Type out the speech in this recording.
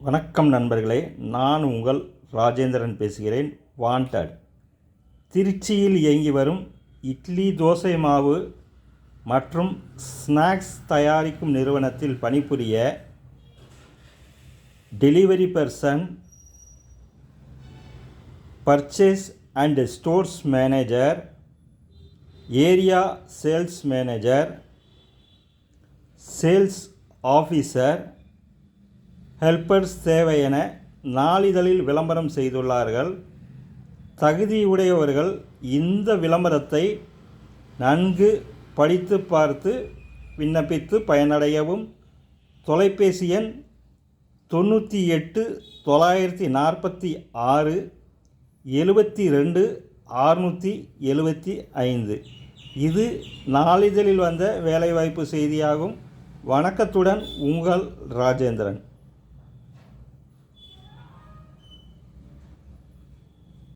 வணக்கம் நண்பர்களே, நான் உங்கள் ராஜேந்திரன் பேசுகிறேன். வாண்டட் திருச்சியில் இயங்கி வரும் இட்லி தோசை மாவு மற்றும் ஸ்நாக்ஸ் தயாரிக்கும் நிறுவனத்தில் பணிபுரிய delivery person, purchase and stores manager, area sales manager, sales officer, helpers தேவை என நாளிதழில் விளம்பரம் செய்துள்ளார்கள். தகுதியுடையவர்கள் இந்த விளம்பரத்தை நன்கு படித்து பார்த்து விண்ணப்பித்து பயனடையவும். தொலைபேசி எண் 98 946 72 675. இது நாளிதழில் வந்த வேலைவாய்ப்பு செய்தியாகும். வணக்கத்துடன் உங்கள் ராஜேந்திரன்.